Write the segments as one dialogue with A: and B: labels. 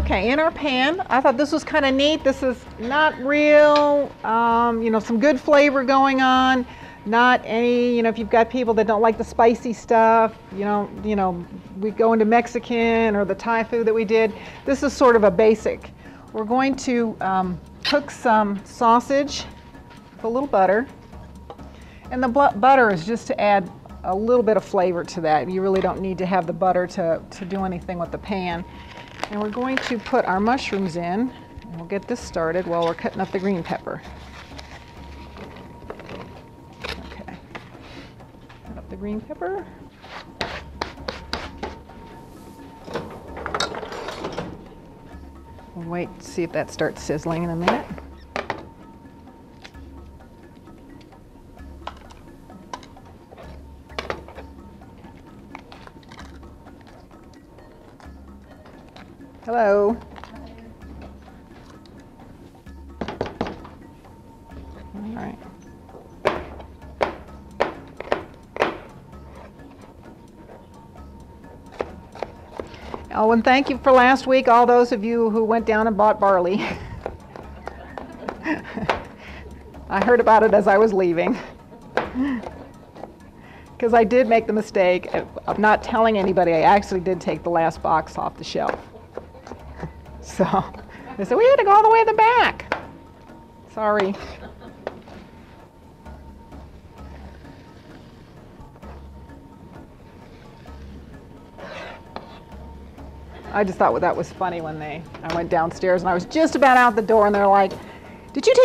A: Okay, in our pan, I thought this was kind of neat. This is not real, you know, some good flavor going on. Not any, you know, if you've got people that don't like the spicy stuff, you know, we go into Mexican or the Thai food that we did. This is sort of a basic. We're going to cook some sausage with a little butter. And the butter is just to add a little bit of flavor to that. You really don't need to have the butter to do anything with the pan. And we're going to put our mushrooms in. And we'll get this started while we're cutting up the green pepper. Okay. Cut up the green pepper. We'll wait to see if that starts sizzling in a minute. Hello. All right. Oh, and thank you for last week, all those of you who went down and bought barley. I heard about it as I was leaving. Because I did make the mistake of not telling anybody I actually did take the last box off the shelf. So they said, we had to go all the way to the back. Sorry. I just thought that was funny when I went downstairs and I was just about out the door and they're like, did you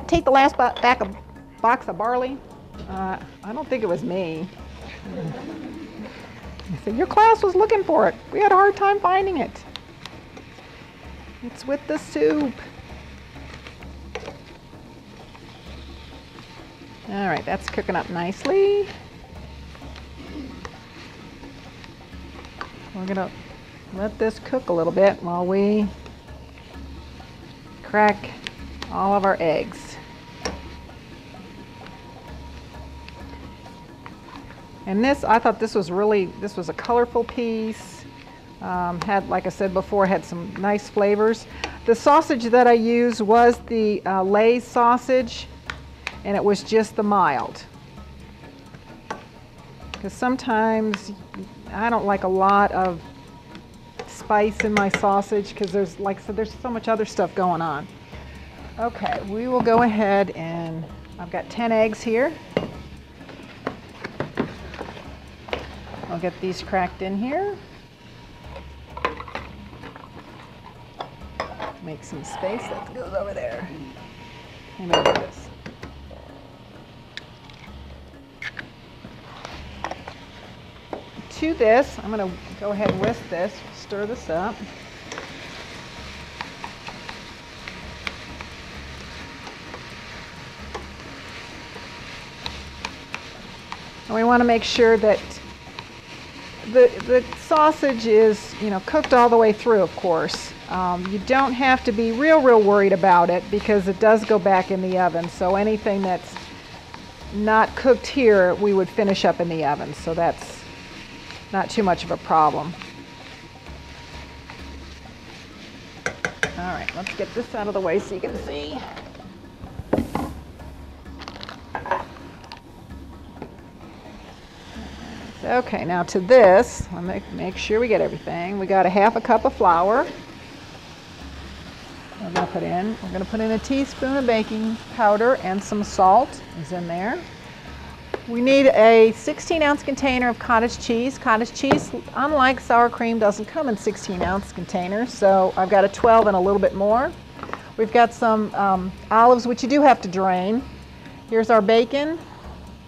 A: take the last box of barley? I don't think it was me. I said, your class was looking for it. We had a hard time finding it. It's with the soup. All right, that's cooking up nicely. We're gonna let this cook a little bit while we crack all of our eggs. And this, I thought this was a colorful piece. Had, like I said before, had some nice flavors. The sausage that I used was the Lay's sausage, and it was just the mild. Because sometimes I don't like a lot of spice in my sausage because there's, like I said, there's so much other stuff going on. Okay, we will go ahead and I've got 10 eggs here. I'll get these cracked in here. Make some space. That goes over there. Let me do this. To this, I'm going to go ahead and whisk this, stir this up. And we want to make sure that the sausage is, you know, cooked all the way through, of course. You don't have to be real worried about it because it does go back in the oven. So anything that's not cooked here, we would finish up in the oven. So that's not too much of a problem. All right, let's get this out of the way so you can see. Okay, now to this, I'll make sure we get everything. We got a half a cup of flour. We're going to put in a teaspoon of baking powder and some salt is in there. We need a 16-ounce container of cottage cheese. Cottage cheese, unlike sour cream, doesn't come in 16-ounce containers, so I've got a 12 and a little bit more. We've got some olives, which you do have to drain. Here's our bacon,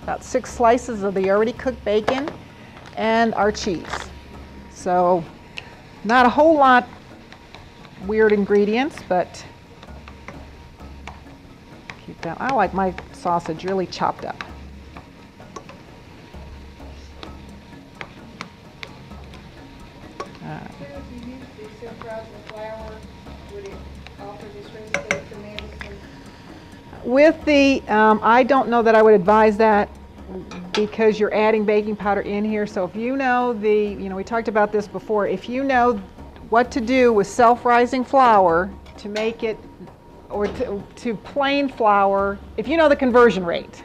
A: about 6 slices of the already cooked bacon, and our cheese. So not a whole lot weird ingredients, but keep that. I like my sausage really chopped up.
B: If you use the self-rising flour, would it alter this recipe tremendously?
A: With the, I don't know that I would advise that because you're adding baking powder in here. So if you know we talked about this before, if you know what to do with self-rising flour to make it, or to plain flour, if you know the conversion rate.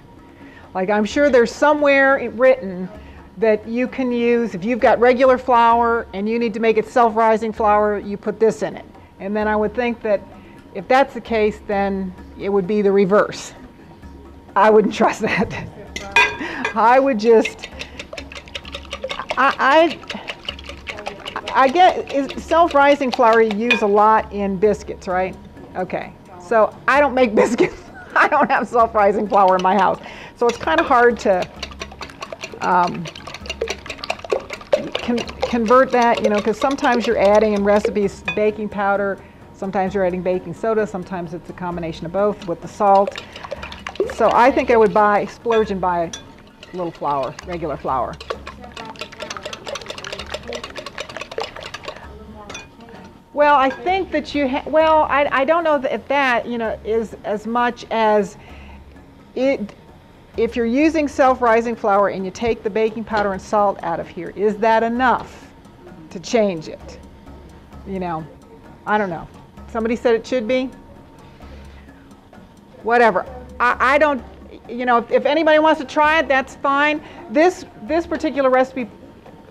A: Like I'm sure there's somewhere written that you can use, if you've got regular flour and you need to make it self-rising flour, you put this in it. And then I would think that if that's the case, then it would be the reverse. I wouldn't trust that. I would just, I get self-rising flour you use a lot in biscuits, right? Okay, so I don't make biscuits. I don't have self-rising flour in my house. So it's kind of hard to convert that, you know, because sometimes you're adding in recipes baking powder, sometimes you're adding baking soda, sometimes it's a combination of both with the salt. So I think I would splurge and buy a little flour, regular flour. Well, I think that well, I don't know if that, you know, is as much as it, if you're using self-rising flour and you take the baking powder and salt out of here, is that enough to change it? You know, I don't know. Somebody said it should be. Whatever. I don't, you know, if anybody wants to try it, that's fine. This particular recipe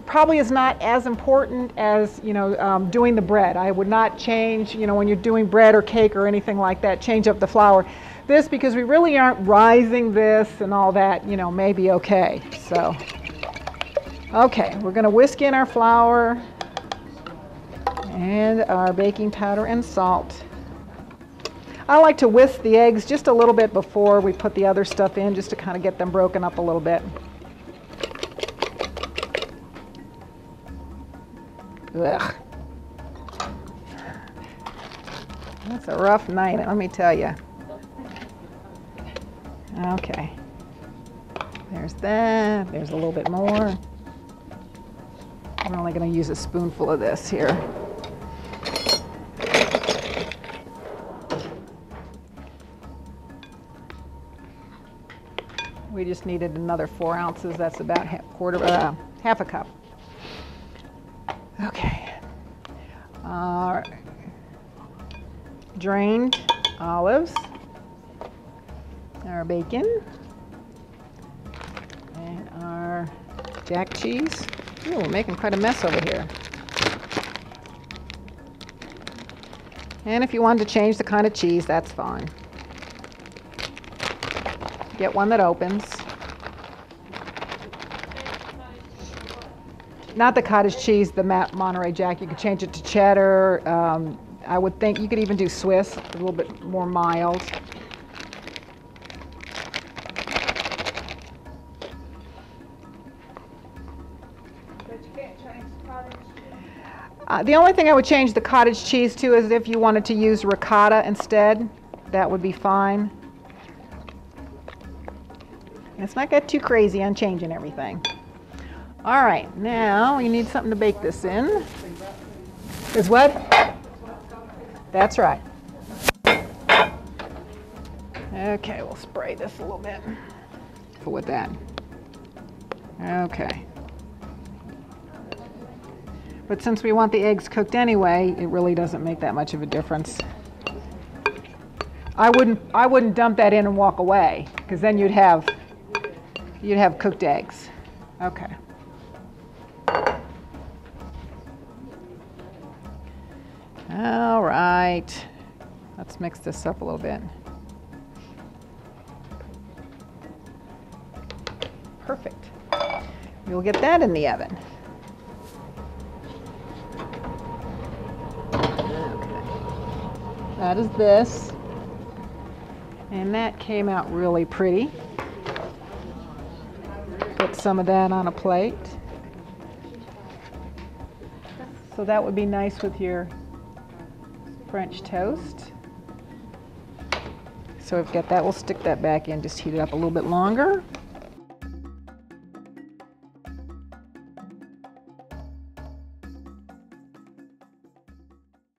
A: probably is not as important as, you know, doing the bread. I would not change, you know, when you're doing bread or cake or anything like that, change up the flour. This, because we really aren't rising this and all that, you know, may be okay. So, okay, we're going to whisk in our flour and our baking powder and salt. I like to whisk the eggs just a little bit before we put the other stuff in, just to kind of get them broken up a little bit. Ugh. That's a rough night, let me tell you. Okay. There's that. There's a little bit more. I'm only going to use a spoonful of this here. We just needed another 4 ounces. That's about half a cup. Okay. Drained olives, our bacon, and our jack cheese. Ooh, we're making quite a mess over here. And if you wanted to change the kind of cheese, that's fine. Get one that opens. Not the cottage cheese, the Monterey Jack. You could change it to cheddar. I would think you could even do Swiss, a little bit more mild.
B: But you can't change the cottage.
A: The only thing I would change the cottage cheese to is if you wanted to use ricotta instead. That would be fine. Let's not get too crazy on changing everything. All right, now we need something to bake this in. Is what? That's right. Okay, we'll spray this a little bit with that. Okay. But since we want the eggs cooked anyway, it really doesn't make that much of a difference. I wouldn't dump that in and walk away, because then you'd have cooked eggs. Okay. All right. Let's mix this up a little bit. Perfect. We'll get that in the oven. Okay. That is this. And that came out really pretty. Put some of that on a plate. So that would be nice with your French toast. So we've got that. We'll stick that back in, just heat it up a little bit longer.